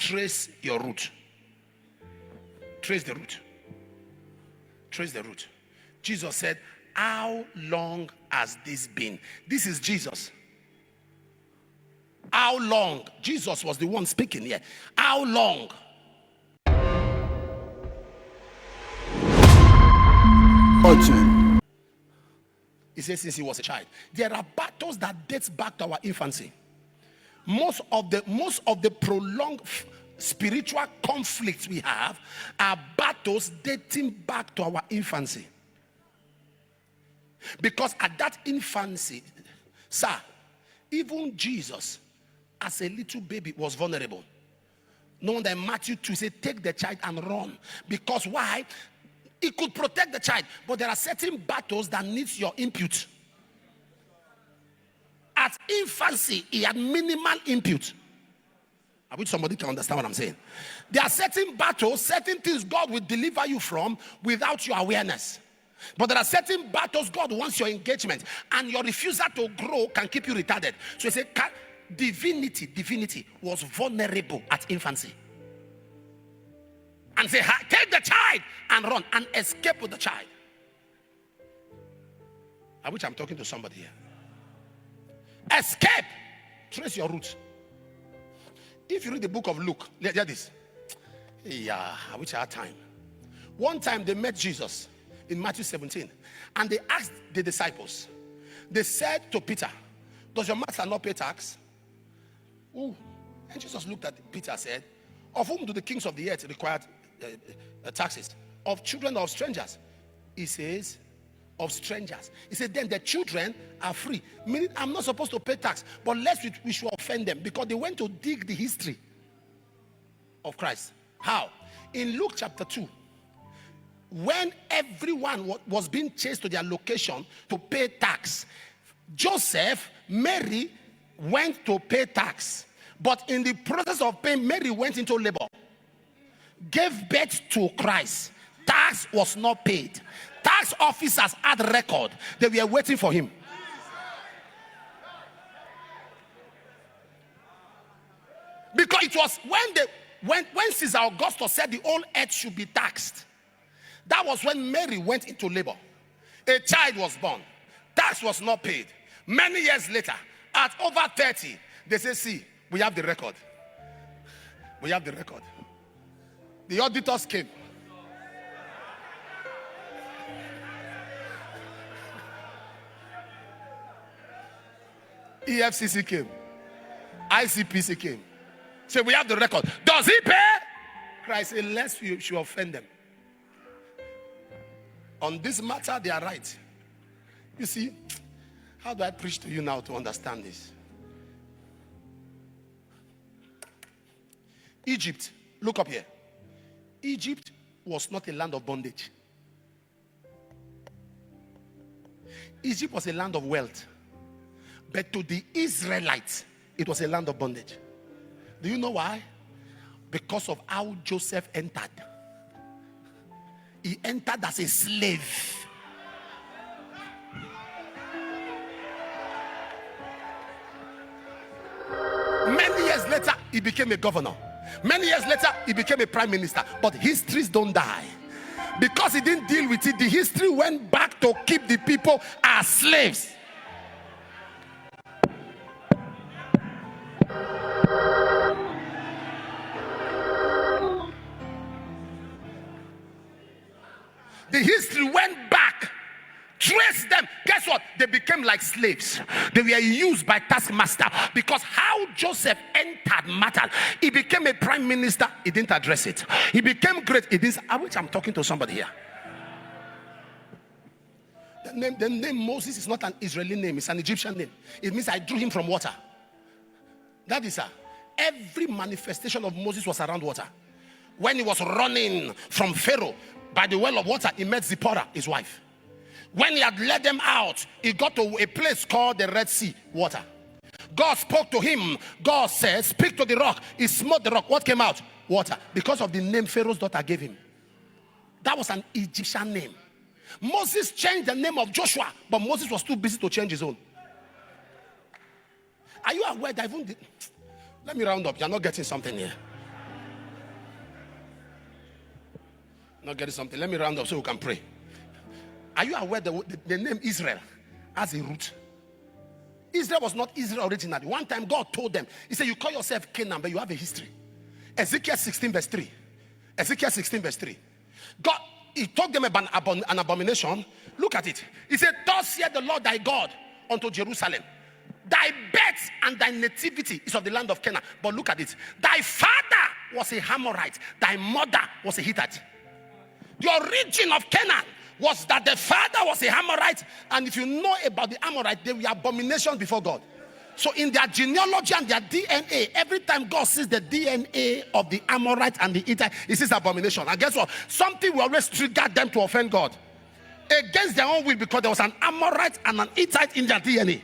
trace your root. Trace the root. Trace the root. Jesus said, how long has this been? This is Jesus. How long? Jesus was the one speaking here. How long? He says since he was a child. There are battles that dates back to our infancy. Most of the prolonged spiritual conflicts we have are battles dating back to our infancy. Because at that infancy, sir, even Jesus as a little baby was vulnerable. No wonder in Matthew 2 said, take the child and run. Because why? He could protect the child, but there are certain battles that needs your input. At infancy, he had minimal input. I wish somebody can understand what I'm saying. There are certain battles, certain things God will deliver you from without your awareness. But there are certain battles God wants your engagement, and your refusal to grow can keep you retarded. So he said, divinity was vulnerable at infancy. And say, take the child and run and escape with the child. I wish I'm talking to somebody here. Escape. Trace your roots. If you read the book of Luke, hear this. Yeah, I wish I had time. One time they met Jesus in Matthew 17, and they asked the disciples. They said to Peter, does your master not pay tax? Ooh. And Jesus looked at Peter and said, of whom do the kings of the earth require taxes? Of children or of strangers? He says, of strangers. He said, then the children are free. Meaning, I'm not supposed to pay tax, but lest we should offend them, because they went to dig the history of Christ. How? In Luke chapter 2, when everyone was being chased to their location to pay tax, Joseph, Mary went to pay tax. But in the process of paying, Mary went into labor, gave birth to Christ. Tax was not paid. Tax officers had record. They were waiting for him. Because it was when Caesar Augustus said the whole earth should be taxed. That was when Mary went into labor. A child was born. Tax was not paid. Many years later, at over 30, they say, see, we have the record. We have the record. The auditors came. EFCC came. ICPC came. So we have the record. Does he pay? Christ said, lest you should offend them. On this matter, they are right. You see, how do I preach to you now to understand this? Egypt, look up here. Egypt was not a land of bondage. Egypt was a land of wealth. But to the Israelites, it was a land of bondage. Do you know why? Because of how Joseph entered. He entered as a slave. Many years later, he became a governor. Many years later, he became a prime minister. But histories don't die. Because he didn't deal with it, the history went back to keep the people as slaves. The history went back, traced them. Guess what? They became like slaves. They were used by taskmaster, because how Joseph entered mattered. He became a prime minister. He didn't address it. He became great. He didn't. I wish I'm talking to somebody here. The name Moses is not an Israeli name. It's an Egyptian name. It means I drew him from water. That is every manifestation of Moses was around water. When he was running from Pharaoh by the well of water, he met Zipporah, his wife. When he had led them out, he got to a place called the Red Sea, water. God spoke to him. God said, speak to the rock. He smote the rock. What came out? Water. Because of the name Pharaoh's daughter gave him. That was an Egyptian name. Moses changed the name of Joshua, but Moses was too busy to change his own. Are you aware that even let me round up. You're not getting something here. Not getting something. Let me round up so we can pray. Are you aware the name Israel has a root? Israel was not Israel originally. One time God told them, he said, you call yourself Canaan, but you have a history. Ezekiel 16 verse 3. Ezekiel 16 verse 3. God, he told them about an abomination. Look at it. He said, thus saith the Lord thy God unto Jerusalem, thy birth and thy nativity is of the land of Canaan. But look at it. Thy father was a Amorite, thy mother was a Hittite. The origin of Canaan was that the father was a Amorite, and if you know about the Amorite, they were abominations before God. So in their genealogy and their DNA, every time God sees the DNA of the Amorite and the Hittite, he sees abomination. And guess what? Something will always trigger them to offend God against their own will, because there was an Amorite and an Hittite in their DNA.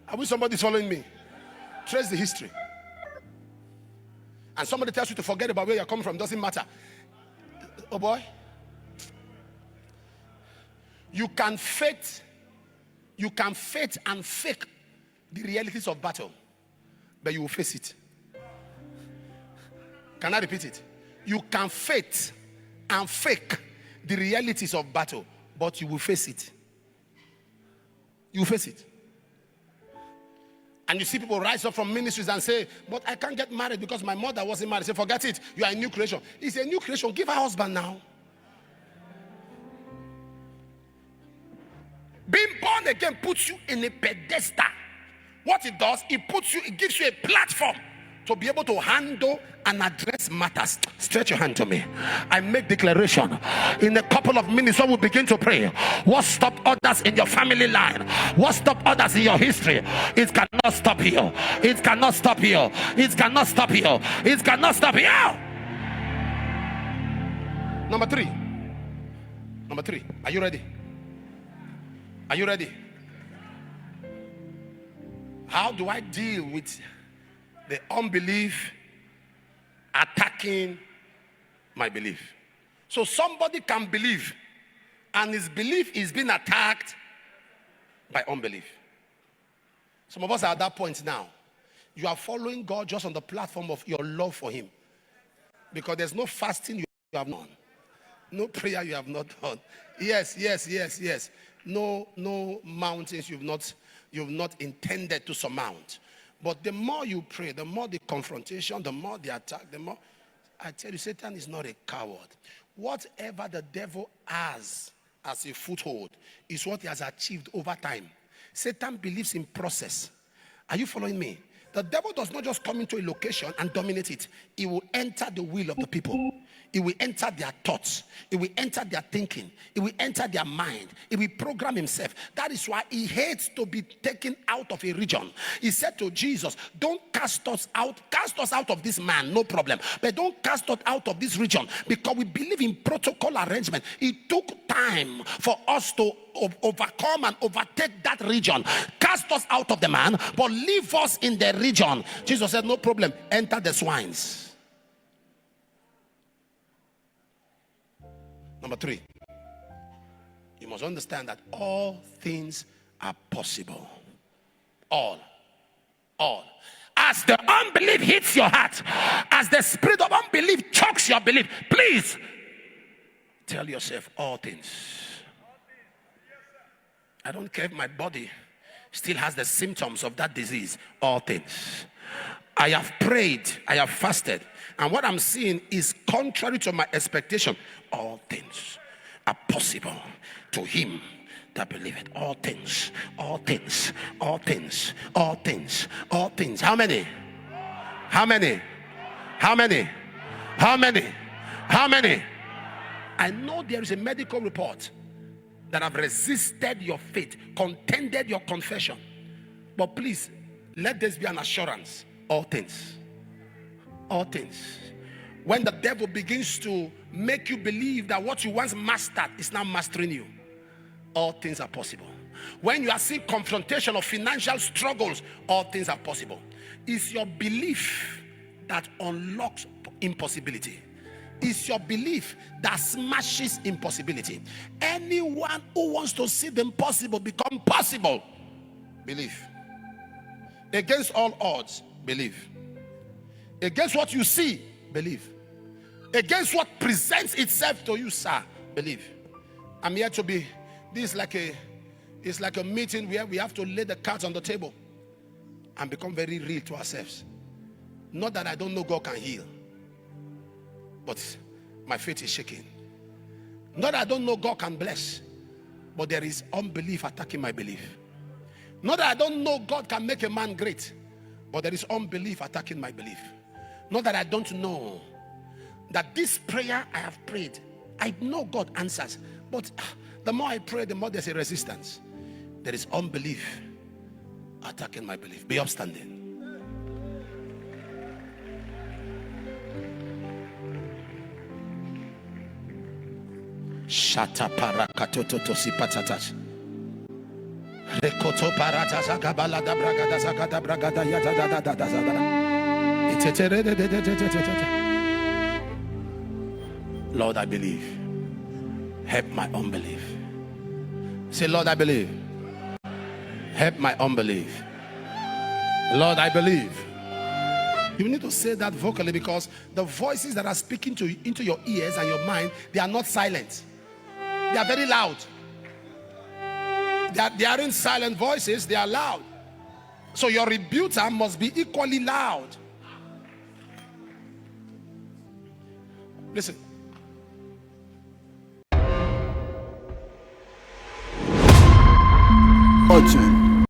I wish somebody's following me. Trace the history. And somebody tells you to forget about where you're coming from, doesn't matter. Oh boy. You can faith and fake the realities of battle, but you will face it. Can I repeat it? You can faith and fake the realities of battle, but you will face it. You will face it. And you see people rise up from ministries and say, but I can't get married because my mother wasn't married. Say, forget it. You are a new creation. It's a new creation. Give her husband now. Being born again puts you in a pedestal. What it does, it gives you a platform to be able to handle and address matters. Stretch your hand to me. I make declaration. In a couple of minutes, when we begin to pray, what stop others in your family line? What stop others in your history? It cannot stop you. It cannot stop you. It cannot stop you. It cannot stop you. Number three. Are you ready? Are you ready? How do I deal with the unbelief attacking my belief? So somebody can believe and his belief is being attacked by unbelief. Some of us are at that point now. You are following God just on the platform of your love for him, because there's no fasting you have done, no prayer you have not done. Yes. No mountains you've not intended to surmount. But the more you pray, the more the confrontation, the more the attack, the more, I tell you, Satan is not a coward. Whatever the devil has as a foothold is what he has achieved over time. Satan believes in process. Are you following me? The devil does not just come into a location and dominate it. He will enter the will of the people. It will enter their thoughts. It will enter their thinking. It will enter their mind. It will program himself. That is why he hates to be taken out of a region. He said to Jesus, don't cast us out. Cast us out of this man, no problem. But don't cast us out of this region, because we believe in protocol arrangement. It took time for us to overcome and overtake that region. Cast us out of the man, but leave us in the region. Jesus said, no problem. Enter the swines. Number three, you must understand that all things are possible. All. As the unbelief hits your heart, as the spirit of unbelief chokes your belief, please tell yourself all things. I don't care if my body still has the symptoms of that disease. All things. I have prayed, I have fasted, and what I'm seeing is contrary to my expectation. All things are possible to him that believeth. All things, all things, all things, all things, all things. How many? How many? How many? How many? How many? I know there is a medical report that have resisted your faith, contended your confession. But please, let this be an assurance. All things. All things. When the devil begins to make you believe that what you once mastered is now mastering you, all things are possible. When you are seeing confrontation of financial struggles, all things are possible. It's your belief that unlocks impossibility. It's your belief that smashes impossibility. Anyone who wants to see the impossible become possible, believe. Against all odds, believe. Against what you see, believe. Against what presents itself to you, sir, believe. I'm here to be, this is like a meeting where we have to lay the cards on the table and become very real to ourselves. Not that I don't know God can heal, but my faith is shaking. Not that I don't know God can bless, but there is unbelief attacking my belief. Not that I don't know God can make a man great, but there is unbelief attacking my belief. Not that I don't know that this prayer I have prayed, I know God answers, but the more I pray, the more there's a resistance. There is unbelief attacking my belief. Be upstanding. Shata parakatoto si patatas. Rekoto parata zakabala da bragada zakada bragada yada da da da da da. Lord, I believe. Help my unbelief. Say, Lord, I believe. Help my unbelief. Lord, I believe. You need to say that vocally, because the voices that are speaking into your ears and your mind, they are not silent. They are very loud. They aren't silent voices, they are loud. So your rebuker must be equally loud. Listen. Fortune.